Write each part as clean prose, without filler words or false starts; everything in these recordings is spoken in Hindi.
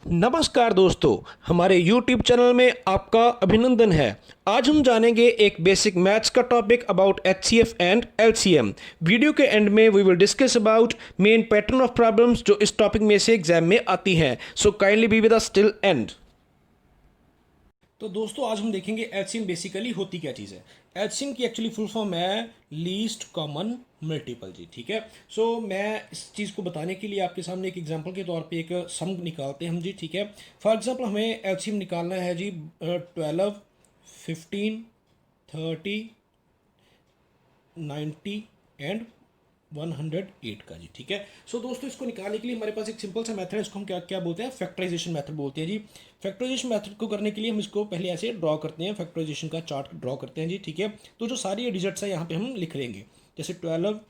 नमस्कार दोस्तों, हमारे YouTube चैनल में आपका अभिनंदन है। आज हम जानेंगे एक बेसिक मैथ्स का topic about HCF and LCM। Video के एंड में we will discuss about main pattern of problems जो इस टॉपिक में से एग्जाम में आती हैं। So kindly be with us till end. तो दोस्तों आज हम देखेंगे एलसीएम बेसिकली होती क्या चीज़ है। एलसीएम की एक्चुअली फुल फॉर्म है लीस्ट कॉमन मल्टीपल जी, ठीक है। सो मैं इस चीज़ को बताने के लिए आपके सामने एक एग्जांपल के तौर पे एक सम निकालते हैं हम जी, ठीक है। फॉर एग्जांपल हमें एलसीएम निकालना है जी 12, 15, 30, 90 एंड 108 का जी, ठीक है। सो दोस्तों इसको निकालने के लिए हमारे पास एक सिंपल सा मेथड है, इसको हम क्या क्या बोलते हैं, फैक्टराइजेशन मेथड बोलते हैं जी। फैक्टराइजेशन मेथड को करने के लिए हम इसको पहले ऐसे ड्रॉ करते हैं, फैक्टराइजेशन का चार्ट ड्रॉ करते हैं जी, ठीक है। तो जो सारी डिजिट्स है यहाँ पे हम लिख लेंगे, जैसे 12,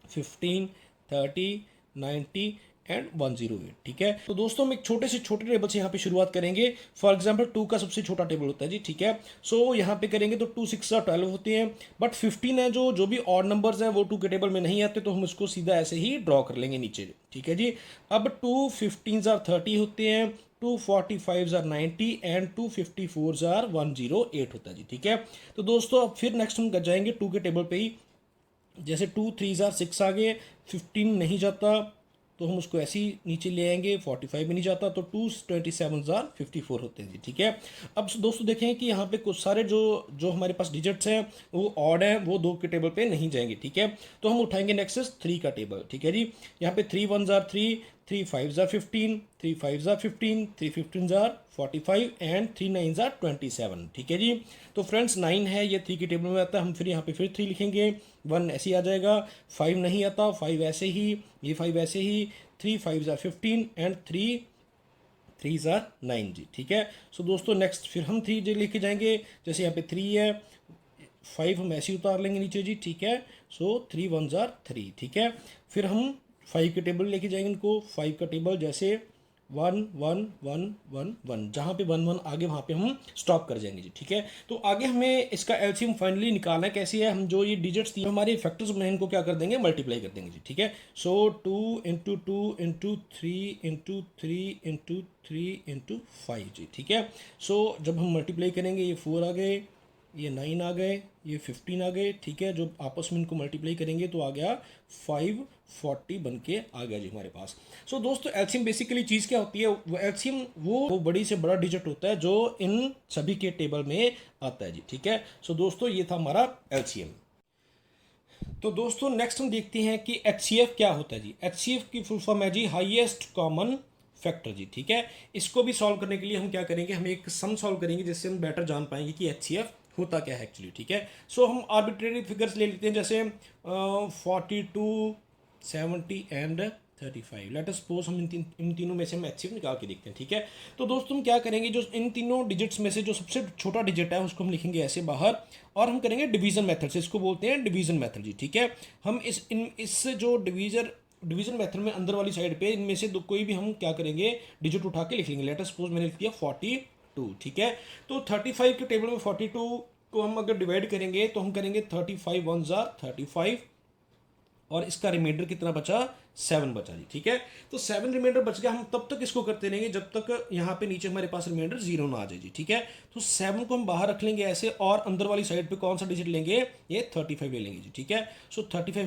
15, 30, 90 एंड 108, ठीक है। तो दोस्तों हम एक छोटे टेबल से यहाँ पे शुरुआत करेंगे। फॉर एग्जांपल 2 का सबसे छोटा टेबल होता है जी, ठीक है। सो यहाँ पे करेंगे तो 2 6 12 होते हैं, बट 15 है जो भी ऑड नंबर्स हैं वो 2 के टेबल में नहीं आते, तो हम उसको सीधा ऐसे ही ड्रॉ कर लेंगे नीचे, ठीक है जी। अब 2 15 30 होते हैं, 2 45 90 एंड 2 54 108 होता है जी, ठीक है। तो दोस्तों अब फिर नेक्स्ट हम जाएंगे 2 के टेबल पे ही, जैसे 2 3 6 आ गए, 15 नहीं जाता तो हम उसको ऐसे ही नीचे ले आएंगे, 45 भी नहीं जाता तो 2 27 54 होते हैं जी, ठीक है। अब दोस्तों देखें कि यहाँ पे कुछ सारे जो जो हमारे पास डिजिट्स हैं वो ऑड हैं, वो 2 के टेबल पे नहीं जाएंगे, ठीक है। तो हम उठाएंगे नेक्स्ट 3 का टेबल, ठीक है जी। यहाँ पे 3 1 3, 3 5 15, 3 5 15, 3 15 45 एंड 3 9 27, ठीक है जी। तो फ्रेंड्स 9 है, ये 3 के टेबल में आता है, हम फिर यहाँ पे फिर 3 लिखेंगे, 1 ऐसे ही आ जाएगा, 5 नहीं आता, 5 ऐसे ही, ये 5 ऐसे ही, 3 5 15 एंड 3 3 9 जी, ठीक है। सो दोस्तों नेक्स्ट फिर हम 3 जो लेके जाएंगे, जैसे यहाँ पे 3 है, 5 हम ऐसे ही उतार लेंगे नीचे जी, ठीक है। सो 3 1 3, ठीक है। फिर हम 5 के टेबल लेके जाएंगे इनको, 5 का टेबल जैसे 1 1 1 1 1, जहाँ पे 1 1 आगे वहाँ पे हम स्टॉप कर जाएंगे जी, ठीक है। तो आगे हमें इसका एलसीएम फाइनली निकालना है, कैसे है, हम जो ये डिजिट्स थी हमारे फैक्टर्स में इनको क्या कर देंगे, मल्टीप्लाई कर देंगे जी, ठीक है। सो 2 into 2 into 3 into 3 into 3 into 5 जी, ठीक है। सो जब हम मल्टीप्लाई करेंगे ये 4 आ गए, ये 9 आ गए, ये 15 आ गए, ठीक है। जो आपस में इनको मल्टीप्लाई करेंगे तो आ गया 540 बन के आ गया जी हमारे पास। सो दोस्तों एलसीएम बेसिकली चीज़ क्या होती है, वो एलसीएम वो बड़ी से बड़ा डिजिट होता है जो इन सभी के टेबल में आता है जी, ठीक है। सो दोस्तों ये था हमारा एलसीएम। तो दोस्तों नेक्स्ट हम देखते हैं कि एचसीएफ क्या होता है जी। एचसीएफ की फुल फॉर्म है जी हाईएस्ट कॉमन फैक्टर जी, ठीक है। इसको भी सॉल्व करने के लिए हम क्या करेंगे, हम एक सम सॉल्व करेंगे जिससे हम बेटर जान पाएंगे कि एचसीएफ होता क्या है एक्चुअली, ठीक है। सो हम आर्बिट्रेरी फिगर्स ले लेते हैं, जैसे 42 70 एंड 35। लेट अस सपोज हम इन तीनों में से हम एचसीएफ निकाल के देखते हैं, ठीक है। तो दोस्तों हम क्या करेंगे, जो इन तीनों डिजिट्स में से जो सबसे छोटा डिजिट है उसको हम लिखेंगे ऐसे बाहर, और हम करेंगे डिवीजन मेथड से, इसको बोलते हैं डिवीजन मेथड जी, ठीक है। हम इससे जो डिवीजन मेथड में अंदर वाली साइड पे इनमें से कोई भी हम क्या करेंगे, डिजिट उठा के लिख लेंगे। लेट अस सपोज मैंने लिख दिया 42, ठीक है। तो 35 के टेबल में 42 को हम अगर डिवाइड करेंगे तो हम करेंगे 35 1 35, और इसका रिमाइंडर कितना बचा, 7 बचा जी, ठीक है। तो 7 रिमाइंडर बच गया, हम तब तक इसको करते रहेंगे जब तक यहाँ पे नीचे हमारे पास रिमाइंडर 0 ना आ जाए जी, ठीक है। तो 7 को हम बाहर रख लेंगे ऐसे, और अंदर वाली साइड पे कौन सा डिजिट लेंगे, ये 35 ले लेंगे जी, ठीक है। सो 35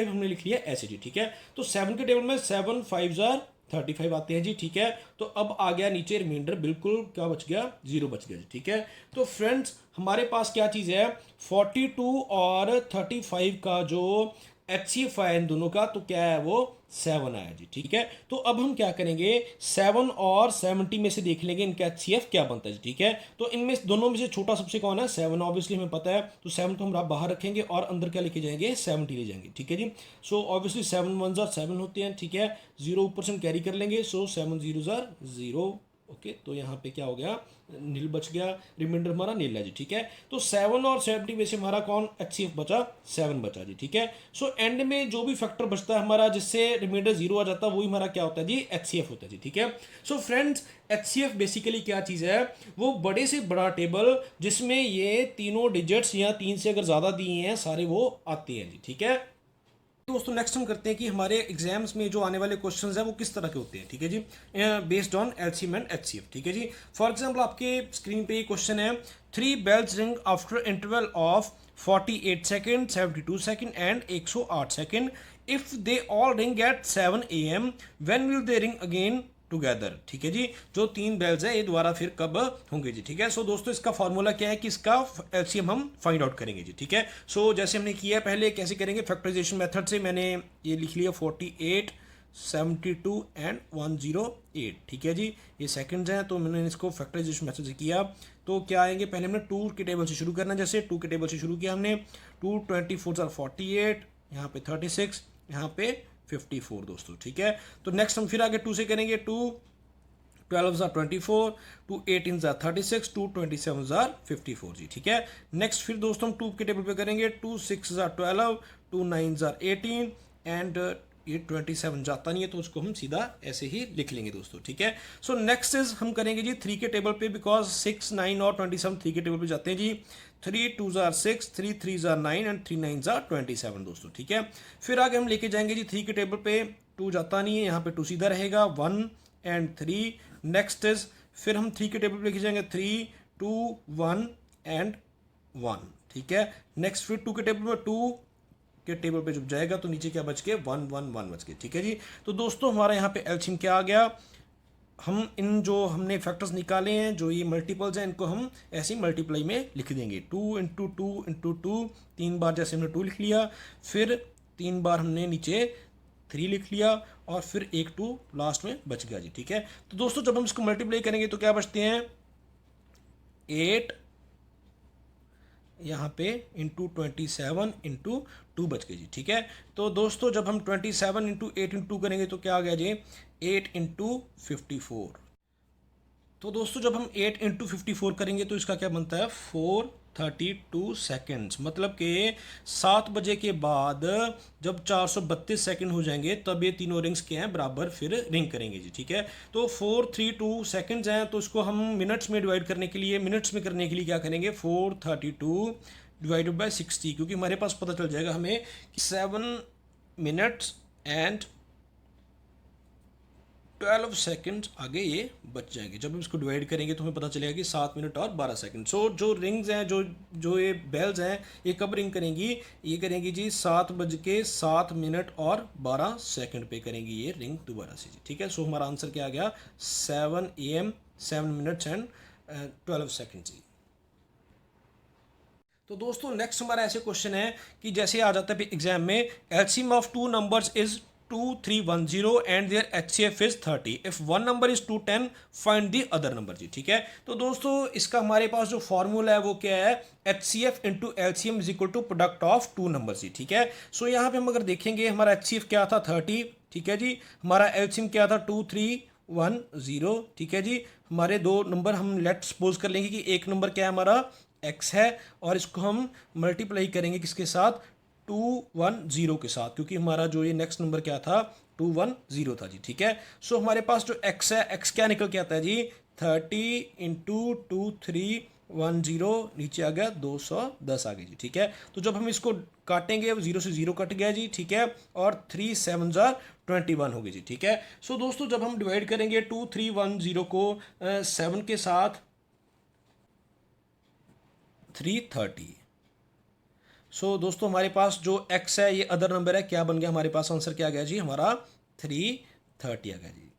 हमने लिख लिया ऐसे जी, ठीक है। तो 7 के टेबल में 7 5 35 आते हैं जी, ठीक है। तो अब आ गया नीचे रिमाइंडर, बिल्कुल क्या बच गया, 0 बच गया जी, ठीक है। तो फ्रेंड्स हमारे पास क्या चीज़ है, 42 और 35 का जो एचसीएफ है इन दोनों का, तो क्या है वो 7 आया जी, ठीक है। तो अब हम क्या करेंगे, 7 और 70 में से देख लेंगे इनका एचसीएफ क्या बनता है जी, ठीक है। तो इनमें दोनों में से छोटा सबसे कौन है, 7 ऑब्वियसली हमें पता है, तो 7 को हम बाहर रखेंगे और अंदर क्या लेके जाएंगे, 70 ले जाएंगे, ठीक है जी। सो ऑब्वियसली 7 1 7 होते हैं, ठीक है। 0 ऊपर से हम कैरी कर लेंगे, सो 7 0 0, ओके। तो यहाँ पे क्या हो गया, नील बच गया, रिमाइंडर हमारा नील है जी, ठीक है। तो 7 और 70 में से हमारा कौन एचसीएफ बचा, 7 बचा जी, ठीक है। सो एंड में जो भी फैक्टर बचता है हमारा जिससे रिमाइंडर 0 आ जाता है, वही हमारा क्या होता है जी, एचसीएफ होता है जी, ठीक है। सो फ्रेंड्स एचसीएफ बेसिकली क्या चीज़ है, वो बड़े से बड़ा टेबल जिसमें ये तीनों डिजिट्स या 3 से अगर ज़्यादा दिए हैं सारे वो आते हैं जी, ठीक है। दोस्तों नेक्स्ट हम करते हैं कि हमारे एग्जाम्स में जो आने वाले क्वेश्चंस हैं वो किस तरह के होते हैं, ठीक है जी, based on LCM and HCF, ठीक है जी। फॉर एग्जांपल आपके स्क्रीन पे ये क्वेश्चन है, 3 bells ring after interval of 48 second, 72 second and 108 second, if they all ring at 7 AM, when will they ring again together, ठीक है जी। जो 3 बेल्स है ये दोबारा फिर कब होंगे जी, ठीक है। सो दोस्तों इसका फॉर्मूला क्या है कि इसका एलसीएम हम फाइंड आउट करेंगे जी, ठीक है। सो जैसे हमने किया है पहले, कैसे करेंगे, फैक्टराइजेशन मेथड से मैंने ये लिख लिया 48, 72 एंड 108, ठीक है जी। ये सेकंड्स हैं तो मैंने इसको फैक्टराइजेशन मेथड से किया। तो क्या आएंगे, पहले हमने 2 के टेबल से शुरू करना है, जैसे 2 के टेबल से शुरू किया हमने, 2 24 48, यहाँ पे 36, यहाँ पे 54 दोस्तों, ठीक है। तो नेक्स्ट हम फिर आगे 2 से करेंगे, 2 12 24, 2 18 36, 2 27 54 जी, ठीक है। नेक्स्ट फिर दोस्तों हम 2 के टेबल पे करेंगे, 2 6 12, 2 9 18 एंड ये 27 जाता नहीं है तो उसको हम सीधा ऐसे ही लिख लेंगे दोस्तों, ठीक है। सो नेक्स्ट इज हम करेंगे जी 3 के टेबल पे, बिकॉज 6 9 और 27 3 के टेबल पे जाते हैं जी। 3 2 6, 3 3 9 एंड 3 9 27 दोस्तों, ठीक है। फिर आगे हम लेके जाएंगे जी 3 के टेबल पे, 2 जाता नहीं है, यहाँ पे 2 सीधा रहेगा, 1 एंड 3। नेक्स्ट इज फिर हम 3 के टेबल पे लेके जाएंगे 3 2 1 एंड 1, ठीक है। नेक्स्ट फिर 2 के टेबल पे 2 के टेबल पे जब जाएगा तो नीचे क्या बच के 1 1 1 बच के, ठीक है जी। तो दोस्तों हमारा यहाँ पे एलसीएम क्या आ गया, हम इन जो हमने फैक्टर्स निकाले हैं, जो ये मल्टीपल्स हैं, इनको हम ऐसे ही मल्टीप्लाई में लिख देंगे, 2 इंटू 2 इंटू 2, 3 बार जैसे हमने 2 लिख लिया, फिर 3 बार हमने नीचे 3 लिख लिया और फिर एक 2 लास्ट में बच गया जी, ठीक है। तो दोस्तों जब हम इसको मल्टीप्लाई करेंगे तो क्या बचते हैं, 8 यहाँ पे इंटू 27 इंटू 2 बच गए जी, ठीक है। तो दोस्तों जब हम 27 इंटू 8 इंटू करेंगे तो क्या आ गया जी, 8 इंटू 54। तो दोस्तों जब हम 8 इंटू 54 करेंगे तो इसका क्या बनता है, 432 सेकेंड्स, मतलब कि 7 बजे के बाद जब 432 सेकंड हो जाएंगे तब ये तीनों रिंग्स के हैं बराबर फिर रिंग करेंगे जी, ठीक है। तो 432 सेकंड्स हैं तो इसको हम मिनट्स में डिवाइड करने के लिए, मिनट्स में करने के लिए क्या करेंगे, 432 डिवाइडेड बाय 60, क्योंकि हमारे पास पता चल जाएगा हमें 7 मिनट्स एंड 12 सेकंड आगे ये बच जाएंगे। जब हम इसको डिवाइड करेंगे तो हमें पता चलेगा कि 7 मिनट और 12 सेकंड। सो जो रिंग्स हैं, जो ये बेल्स हैं, ये कब रिंग करेंगी, ये करेंगी जी 7:07 और 12 सेकंड पे करेंगी ये रिंग दोबारा से जी, ठीक है। सो हमारा आंसर क्या आ गया, 7 AM 7 मिनट्स एंड 12 सेकंड जी। तो दोस्तों नेक्स्ट हमारा ऐसे क्वेश्चन है कि जैसे आ जाता है एग्जाम में, LCM of 2 numbers is 2310 and their HCF is 30, if one number is 210 find the other number जी, ठीक है। तो दोस्तों इसका हमारे पास जो फॉर्मूला है वो क्या है, HCF into LCM is equal to product of 2 number जी, ठीक है। सो यहाँ पे हम अगर देखेंगे हमारा एचसीएफ क्या था 30, ठीक है जी, हमारा एलसीएम क्या था 2310, ठीक है जी। हमारे 2 नंबर हम लेट सपोज कर लेंगे कि एक नंबर क्या है हमारा x है और इसको हम मल्टीप्लाई करेंगे किसके साथ, 210 के साथ, क्योंकि हमारा जो ये नेक्स्ट नंबर क्या था 210 था जी, ठीक है। सो हमारे पास जो x है, x क्या निकल के आता है जी, 30 इंटू 2310, नीचे आ गया 210 आ गई जी, ठीक है। तो जब हम इसको काटेंगे 0 से 0 कट गया जी, ठीक है, और 3 7 21 हो गई जी, ठीक है। सो दोस्तों जब हम डिवाइड करेंगे 2310 को 7 के साथ 330, सो दोस्तों हमारे पास जो x है ये अदर नंबर है, क्या बन गया हमारे पास, आंसर क्या आ गया जी हमारा 330 आ गया जी।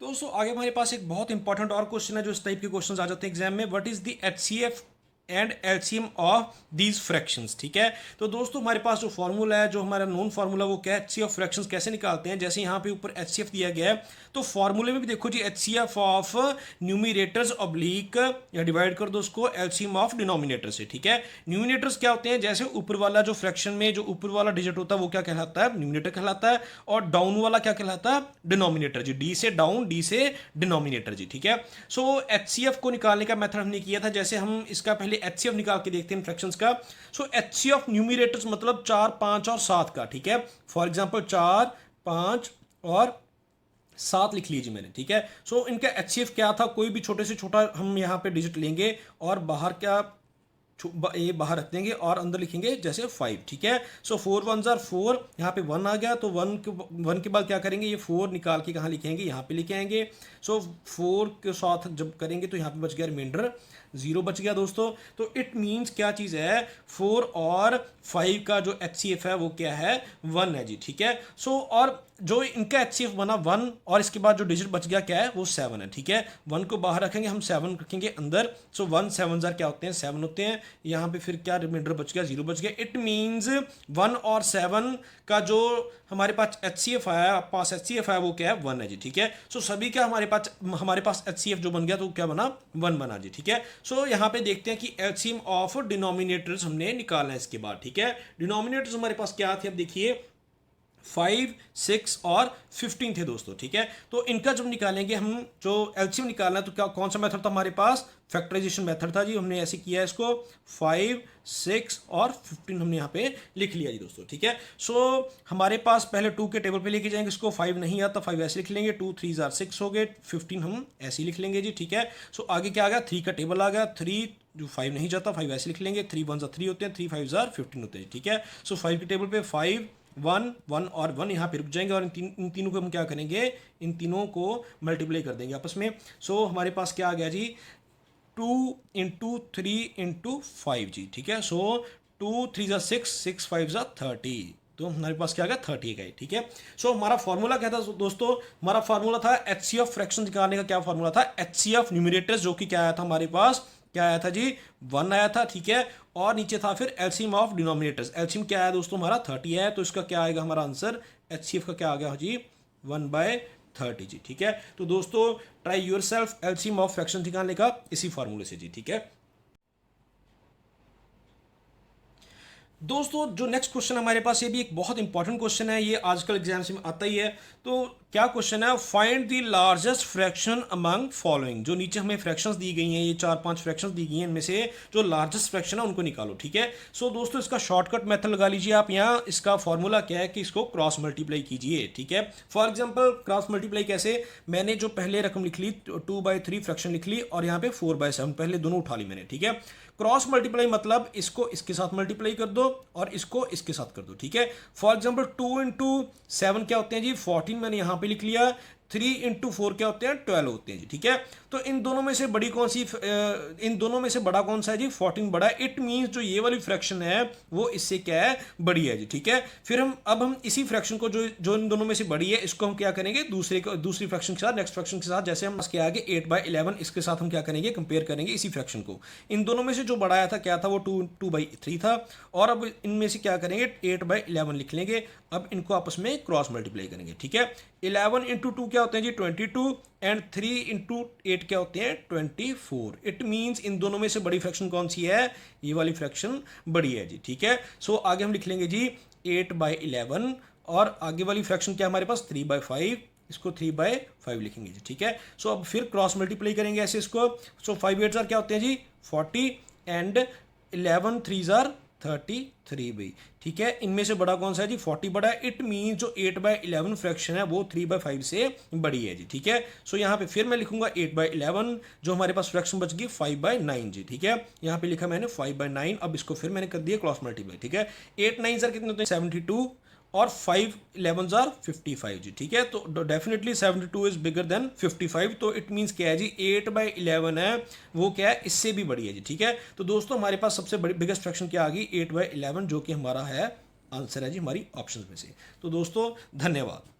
दोस्तों आगे हमारे पास एक बहुत इंपॉर्टेंट और क्वेश्चन है, जो इस टाइप के क्वेश्चन आ जाते हैं एग्जाम में, what is the HCF and LCM of these fractions, ठीक है। तो दोस्तों हमारे पास जो फॉर्मूला है, जो हमारा नोन फार्मूला, वो क्या है, एचसीएफ फ्रैक्शंस कैसे निकालते हैं, जैसे यहाँ पे ऊपर एचसीएफ दिया गया है तो फॉर्मूले में भी देखो जी, एचसीएफ ऑफ न्यूमिनेटर्स ऑब्लिक, या डिवाइड कर दो उसको एलसीएम ऑफ डिनोमिनेटर से, ठीक है। न्यूमिनेटर्स क्या होते हैं, जैसे ऊपर वाला जो फ्रैक्शन में जो ऊपर वाला डिजिट होता है वो क्या कहलाता है, न्यूमिनेटर कहलाता है, और डाउन वाला क्या कहलाता है, डिनोमिनेटर जी, डी से डाउन, डी से डिनोमिनेटर जी, ठीक है। सो एचसीएफ को निकालने का मेथड हमने किया था, जैसे हम इसका पहले एचसीएफ निकाल के देखते हैं फ्रैक्शंस का। सो एचसीएफ ऑफ न्यूमिनेटर्स मतलब 4 5 और 7 का, ठीक है। फॉर एग्जांपल 4 5 और 7 लिख लीजिए मैंने, ठीक है। सो इनका एचसीएफ क्या था, कोई भी छोटे से छोटा हम यहाँ पे डिजिट लेंगे और बाहर क्या ये बाहर रख देंगे और अंदर लिखेंगे जैसे 5, ठीक है। सो 4 1s आर 4, यहाँ पे 1 आ गया तो 1 के बाद क्या करेंगे, ये 4 निकाल के कहाँ लिखेंगे, यहाँ पे लेके आएंगे। सो 4 के साथ जब करेंगे तो यहाँ पे बच गया रिमाइंडर 0 बच गया दोस्तों। तो इट मीन्स क्या चीज़ है, 4 और 5 का जो HCF है वो क्या है, 1 है जी, ठीक है। सो और जो इनका HCF बना 1 और इसके बाद जो डिजिट बच गया क्या है, वो 7 है, ठीक है। 1 को बाहर रखेंगे हम, 7 रखेंगे अंदर। सो 1 7 क्या होते हैं, 7 होते हैं। यहाँ पे फिर क्या रिमाइंडर बच गया, 0 बच गया। इट मीन्स 1 और 7 का जो हमारे पास HCF है वो क्या है, 1 है जी, ठीक है। सो सभी का हमारे पास HCF जो बन गया तो क्या बना, 1 बना जी, ठीक है। सो यहाँ पे देखते हैं कि LCM ऑफ डिनोमिनेटर्स हमने निकालना है इसके बाद, ठीक है। डिनोमिनेटर्स हमारे पास क्या थे, अब देखिए 5 6 और 15 थे दोस्तों, ठीक है। तो इनका जब निकालेंगे हम, जो एलसीएम निकालना है तो क्या कौन सा मेथड था हमारे पास, फैक्टराइजेशन मेथड था जी। हमने ऐसे किया है इसको, 5 6 और 15 हमने यहाँ पे लिख लिया जी दोस्तों, ठीक है। सो हमारे पास पहले 2 के टेबल पे लेके जाएंगे इसको, 5 नहीं आता 5 ऐसे लिख लेंगे, 2 3s आर 6 हो गए, 15 हम ऐसे लिख लेंगे जी, ठीक है। सो आगे क्या आ गया, 3 का टेबल आ गया, 3 जो 5 नहीं जाता 5 ऐसे लिख लेंगे, 3 1s आर 3 होते हैं, 3 5s आर 15 होते हैं, ठीक है। सो 5 के टेबल पे 5 1 1 और 1 यहाँ पे रुक जाएंगे और इन तीनों को हम क्या करेंगे, इन तीनों को मल्टीप्लाई कर देंगे आपस में। सो हमारे पास क्या आ गया जी, 2 इंटू 3 इंटू 5 जी, ठीक है। सो 2 3 6 6 5 30, तो हमारे पास क्या आ गया, 30 गए, ठीक है। सो हमारा फॉर्मूला क्या था दोस्तों, हमारा फॉर्मूला था HCF फ्रैक्शन निकालने का, क्या फॉर्मूला था, HCF न्यूमरेटर्स, जो कि क्या आया था हमारे पास, क्या आया था जी, 1 आया था, ठीक है। और नीचे था फिर एलसीएम ऑफ डिनोमिनेटर्स, एलसीएम क्या आया दोस्तों हमारा 30 है, तो इसका क्या आएगा हमारा आंसर, HCF का क्या आ गया जी, 1/30 जी, ठीक है। तो दोस्तों try your self LCM of fraction निकालने का इसी फॉर्मूले से जी, ठीक है। दोस्तों जो नेक्स्ट क्वेश्चन हमारे पास, ये भी एक बहुत इंपॉर्टेंट क्वेश्चन है, ये आजकल एग्जाम्स में आता ही है। तो क्या क्वेश्चन है, find the largest fraction among following. जो नीचे हमें फ्रैक्शंस दी गई हैं, ये 4-5 फ्रैक्शंस दी गई हैं, इनमें से जो लार्जेस्ट फ्रैक्शन है उनको निकालो, ठीक है। सो दोस्तों इसका शॉर्टकट मेथड लगा लीजिए आप यहाँ। इसका फॉर्मूला क्या है कि इसको क्रॉस मल्टीप्लाई कीजिए, ठीक है। फॉर एग्जाम्पल क्रॉस मल्टीप्लाई कैसे, मैंने जो पहले रकम लिख ली 2/3 फ्रैक्शन लिख ली और यहाँ पे 4/7 पहले दोनों उठा ली मैंने, ठीक है। क्रॉस मल्टीप्लाई मतलब इसको इसके साथ मल्टीप्लाई कर दो और इसको इसके साथ कर दो, ठीक है। फॉर एग्जाम्पल 2 इंटू 7 क्या होते हैं जी, 14 मैंने यहां पे लिख लिया। 3 इंटू 4 क्या होते हैं, 12 होते हैं जी, ठीक है। तो इन दोनों में से बड़ी कौन सी, इन दोनों में से बड़ा कौन सा है जी, 14 बड़ा है। इट मींस जो ये वाली फ्रैक्शन है वो इससे क्या है, बड़ी है जी, ठीक है। फिर हम इसी फ्रैक्शन को जो इन दोनों में से बड़ी है, इसको हम क्या करेंगे, दूसरी फ्रैक्शन के साथ, नेक्स्ट फ्रैक्शन के साथ, जैसे हम इसके आगे 8/11 इसके साथ हम क्या करेंगे, कंपेयर करेंगे इसी फ्रैक्शन को। इन दोनों में से जो बड़ा आया था क्या था, वो 2/3 था। और अब इनमें से क्या करेंगे, 8/11 लिख लेंगे। अब इनको आपस में क्रॉस मल्टीप्लाई करेंगे, ठीक है। 11 इंटू 2 क्या होते हैं जी, 22 एंड 3 इंटू 8 क्या होते हैं, 24। इट मीन्स इन दोनों में से बड़ी फ्रैक्शन कौन सी है, ये वाली फ्रैक्शन बड़ी है जी, ठीक है। सो आगे हम लिख लेंगे जी 8/11 और आगे वाली फ्रैक्शन क्या हमारे पास 3/5, इसको 3/5 लिखेंगे जी, ठीक है। सो अब फिर क्रॉस मल्टीप्लाई करेंगे ऐसे इसको। सो 5 8 क्या होते हैं जी 40 एंड 11 3s आर 33 भाई, ठीक है। इनमें से बड़ा कौन सा है जी, 40 बड़ा है। इट मीन जो 8/11 फ्रैक्शन है वो 3/5 से बड़ी है जी, ठीक है। सो यहाँ पे फिर मैं लिखूंगा 8/11, जो हमारे पास फ्रैक्शन बच गई 5/9 जी, ठीक है। यहाँ पे लिखा मैंने 5/9। अब इसको फिर मैंने कर दिया क्रॉस मल्टीप्लाई, ठीक है। 8 9 सर कितने होते हैं, 72 और 5 11s आर 55 जी, ठीक है। तो डेफिनेटली 72 इज बिगर देन 55। तो इट मीन्स क्या है जी, 8/11 है वो क्या है, इससे भी बड़ी है जी, ठीक है। तो दोस्तों हमारे पास सबसे बड़ी बिगेस्ट फ्रैक्शन क्या आ गई, 8/11, जो कि हमारा है आंसर है जी हमारी ऑप्शन में से। तो दोस्तों धन्यवाद।